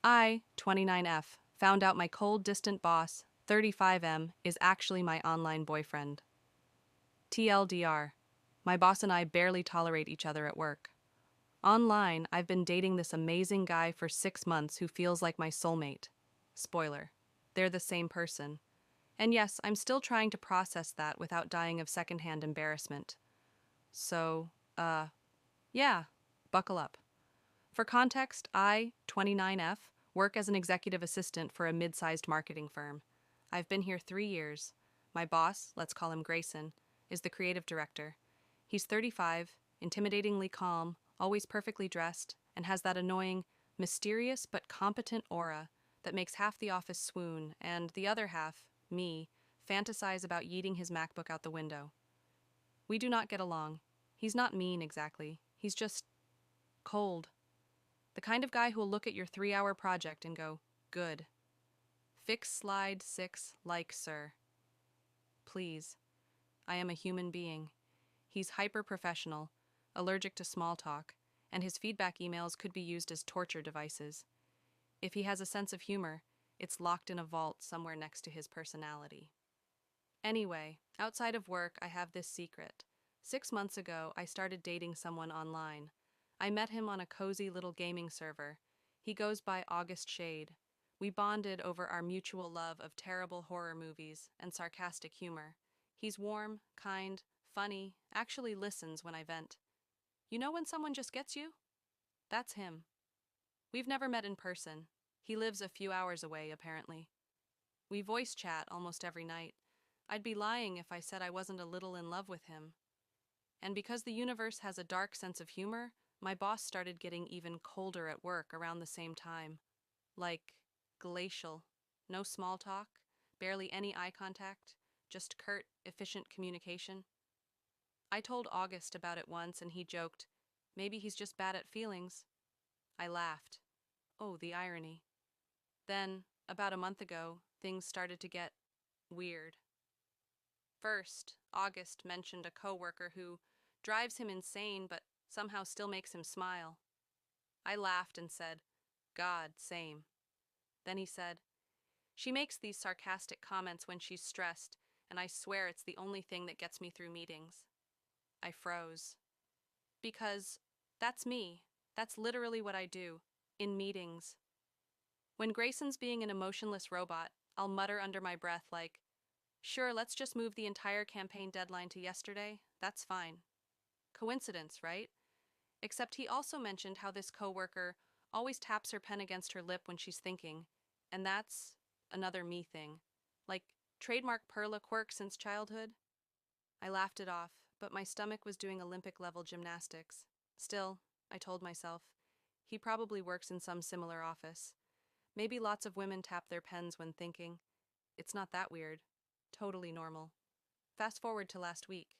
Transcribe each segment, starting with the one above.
I, 29F, found out my cold, distant boss, 35M, is actually my online boyfriend. TLDR, my boss and I barely tolerate each other at work. Online, I've been dating this amazing guy for 6 months who feels like my soulmate. Spoiler, they're the same person. And yes, I'm still trying to process that without dying of secondhand embarrassment. So, yeah, buckle up. For context, I, 29F, work as an executive assistant for a mid-sized marketing firm. I've been here 3 years. My boss, let's call him Grayson, is the creative director. He's 35, intimidatingly calm, always perfectly dressed, and has that annoying, mysterious but competent aura that makes half the office swoon and the other half, me, fantasize about yeeting his MacBook out the window. We do not get along. He's not mean exactly. He's just cold. The kind of guy who'll look at your 3-hour project and go, good. Fix slide 6 like, sir. Please. I am a human being. He's hyper-professional, allergic to small talk, and his feedback emails could be used as torture devices. If he has a sense of humor, it's locked in a vault somewhere next to his personality. Anyway, outside of work, I have this secret. 6 months ago, I started dating someone online. I met him on a cozy little gaming server. He goes by August Shade. We bonded over our mutual love of terrible horror movies and sarcastic humor. He's warm, kind, funny, actually listens when I vent. You know when someone just gets you? That's him. We've never met in person. He lives a few hours away, apparently. We voice chat almost every night. I'd be lying if I said I wasn't a little in love with him. And because the universe has a dark sense of humor, my boss started getting even colder at work around the same time. Like, glacial. No small talk, barely any eye contact, just curt, efficient communication. I told August about it once and he joked, maybe he's just bad at feelings. I laughed. Oh, the irony. Then, about a month ago, things started to get weird. First, August mentioned a coworker who drives him insane but somehow still makes him smile. I laughed and said, God, same. Then he said, she makes these sarcastic comments when she's stressed, and I swear it's the only thing that gets me through meetings. I froze. Because that's me. That's literally what I do. In meetings. When Grayson's being an emotionless robot, I'll mutter under my breath like, sure, let's just move the entire campaign deadline to yesterday. That's fine. Coincidence, right? Except he also mentioned how this coworker always taps her pen against her lip when she's thinking, and that's another me thing. Like, trademark perla quirk since childhood? I laughed it off, but my stomach was doing Olympic-level gymnastics. Still, I told myself, he probably works in some similar office. Maybe lots of women tap their pens when thinking. It's not that weird. Totally normal. Fast forward to last week.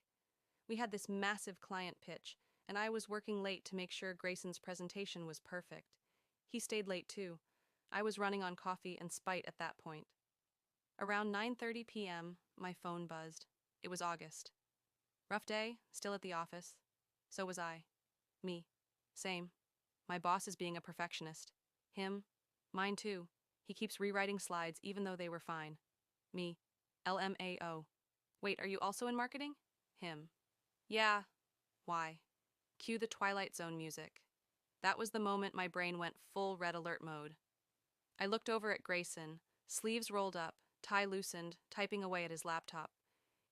We had this massive client pitch, and I was working late to make sure Grayson's presentation was perfect. He stayed late too. I was running on coffee and spite at that point. Around 9:30 p.m., my phone buzzed. It was August. Rough day, still at the office. So was I. Me. Same. My boss is being a perfectionist. Him. Mine too. He keeps rewriting slides even though they were fine. Me. LMAO. Wait, are you also in marketing? Him. Yeah. Why? Cue the Twilight Zone music. That was the moment my brain went full red alert mode. I looked over at Grayson, sleeves rolled up, tie loosened, typing away at his laptop.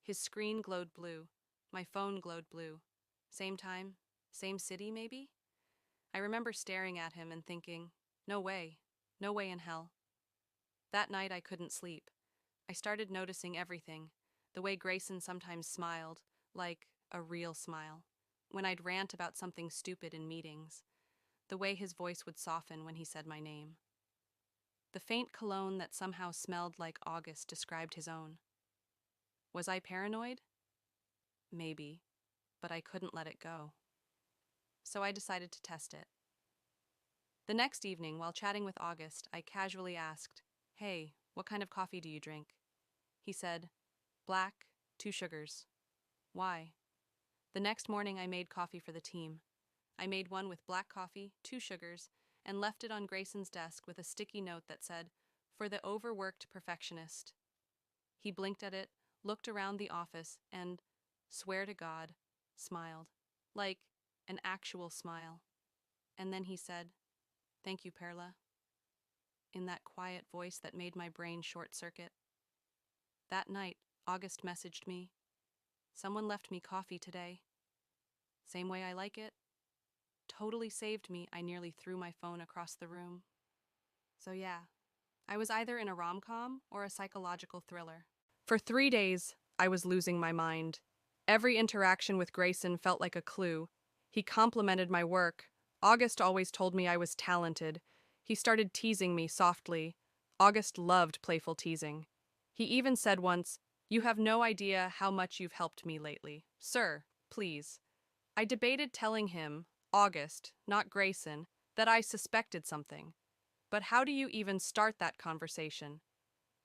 His screen glowed blue. My phone glowed blue. Same time? Same city, maybe? I remember staring at him and thinking, no way. No way in hell. That night I couldn't sleep. I started noticing everything. The way Grayson sometimes smiled, like a real smile, when I'd rant about something stupid in meetings. The way his voice would soften when he said my name. The faint cologne that somehow smelled like August described his own. Was I paranoid? Maybe, but I couldn't let it go. So I decided to test it. The next evening, while chatting with August, I casually asked, hey, what kind of coffee do you drink? He said, black, 2 sugars. Why? The next morning I made coffee for the team. I made one with black coffee, 2 sugars, and left it on Grayson's desk with a sticky note that said, "For the overworked perfectionist." He blinked at it, looked around the office, and, swear to God, smiled. Like an actual smile. And then he said, "Thank you, Perla," in that quiet voice that made my brain short-circuit. That night, August messaged me, "Someone left me coffee today. Same way I like it." Totally saved me. I nearly threw my phone across the room. So yeah, I was either in a rom-com or a psychological thriller. For 3 days, I was losing my mind. Every interaction with Grayson felt like a clue. He complimented my work. August always told me I was talented. He started teasing me softly. August loved playful teasing. He even said once, "You have no idea how much you've helped me lately. Sir, please." I debated telling him, August, not Grayson, that I suspected something. But how do you even start that conversation?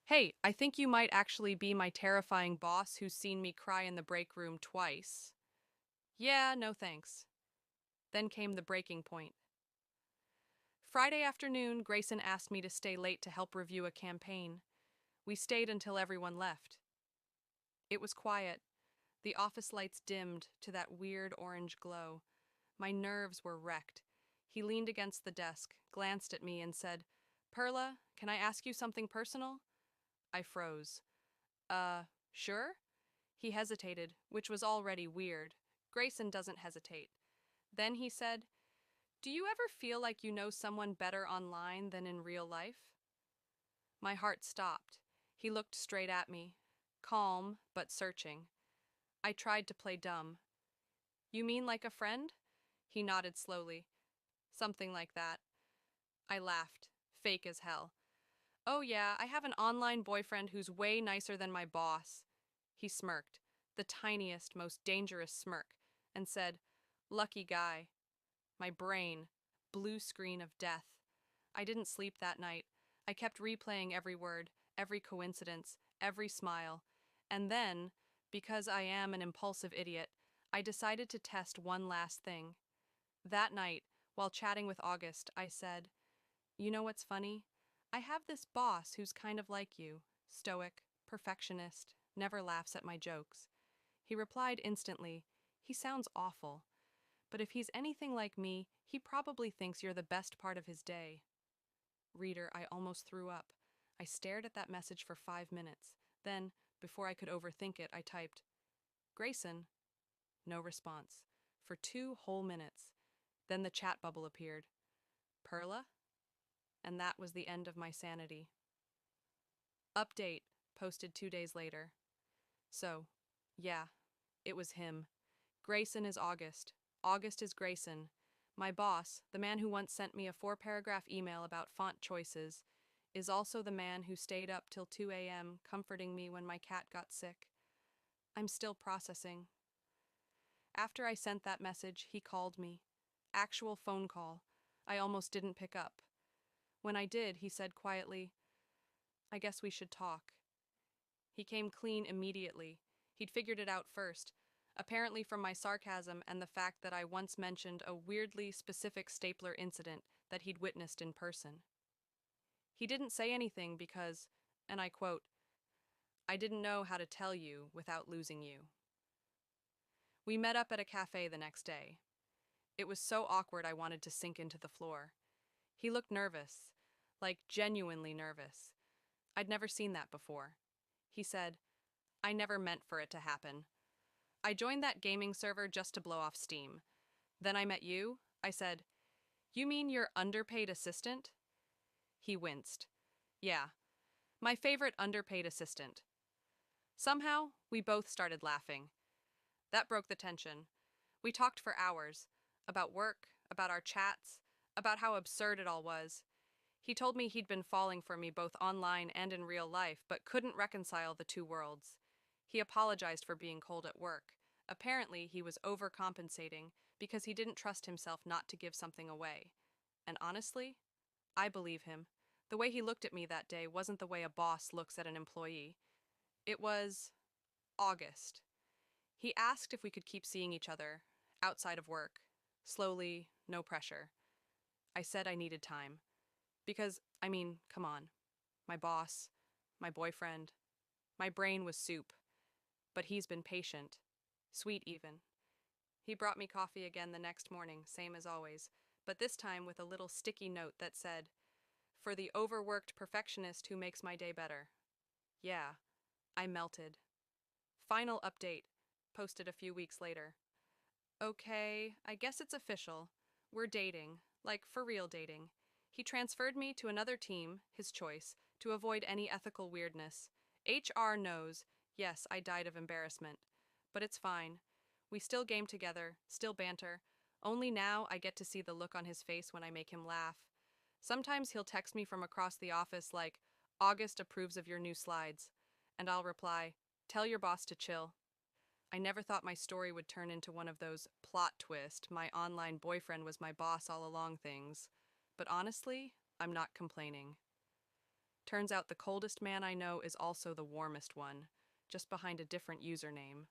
"Hey, I think you might actually be my terrifying boss who's seen me cry in the break room twice." Yeah, no thanks. Then came the breaking point. Friday afternoon, Grayson asked me to stay late to help review a campaign. We stayed until everyone left. It was quiet. The office lights dimmed to that weird orange glow. My nerves were wrecked. He leaned against the desk, glanced at me, and said, "Perla, can I ask you something personal?" I froze. Sure?" He hesitated, which was already weird. Grayson doesn't hesitate. Then he said, "Do you ever feel like you know someone better online than in real life?" My heart stopped. He looked straight at me, calm but searching. I tried to play dumb. "You mean like a friend?" He nodded slowly. "Something like that." I laughed, fake as hell. "Oh yeah, I have an online boyfriend who's way nicer than my boss." He smirked, the tiniest, most dangerous smirk, and said, "Lucky guy." My brain, blue screen of death. I didn't sleep that night. I kept replaying every word, every coincidence, every smile. And then, because I am an impulsive idiot, I decided to test one last thing. That night, while chatting with August, I said, "You know what's funny? I have this boss who's kind of like you, stoic, perfectionist, never laughs at my jokes." He replied instantly, "He sounds awful. But if he's anything like me, he probably thinks you're the best part of his day." Reader, I almost threw up. I stared at that message for 5 minutes. Then, before I could overthink it, I typed, "Grayson." No response. For 2 whole minutes. Then the chat bubble appeared. "Perla?" And that was the end of my sanity. Update, posted 2 days later. So, yeah, it was him. Grayson is August. August is Grayson. My boss, the man who once sent me a 4-paragraph email about font choices, is also the man who stayed up till 2 a.m. comforting me when my cat got sick. I'm still processing. After I sent that message, he called me. Actual phone call. I almost didn't pick up. When I did, he said quietly, "I guess we should talk." He came clean immediately. He'd figured it out first, apparently from my sarcasm and the fact that I once mentioned a weirdly specific stapler incident that he'd witnessed in person. He didn't say anything because, and I quote, "I didn't know how to tell you without losing you." We met up at a cafe the next day. It was so awkward I wanted to sink into the floor. He looked nervous, like genuinely nervous. I'd never seen that before. He said, "I never meant for it to happen. I joined that gaming server just to blow off steam. Then I met you." I said, "You mean your underpaid assistant?" He winced. "Yeah, my favorite underpaid assistant." Somehow, we both started laughing. That broke the tension. We talked for hours, about work, about our chats, about how absurd it all was. He told me he'd been falling for me both online and in real life, but couldn't reconcile the two worlds. He apologized for being cold at work. Apparently, he was overcompensating because he didn't trust himself not to give something away. And honestly, I believe him. The way he looked at me that day wasn't the way a boss looks at an employee. It was August. He asked if we could keep seeing each other, outside of work. Slowly, no pressure. I said I needed time. Because, come on. My boss, my boyfriend, my brain was soup. But he's been patient. Sweet, even. He brought me coffee again the next morning, same as always, but this time with a little sticky note that said, "For the overworked perfectionist who makes my day better." Yeah, I melted. Final update, posted a few weeks later. Okay, I guess it's official. We're dating, like for real dating. He transferred me to another team, his choice, to avoid any ethical weirdness. HR knows, yes, I died of embarrassment. But it's fine. We still game together, still banter. Only now I get to see the look on his face when I make him laugh. Sometimes he'll text me from across the office like, "August approves of your new slides." And I'll reply, "Tell your boss to chill." I never thought my story would turn into one of those plot twist, my online boyfriend was my boss all along things. But honestly, I'm not complaining. Turns out the coldest man I know is also the warmest one, just behind a different username.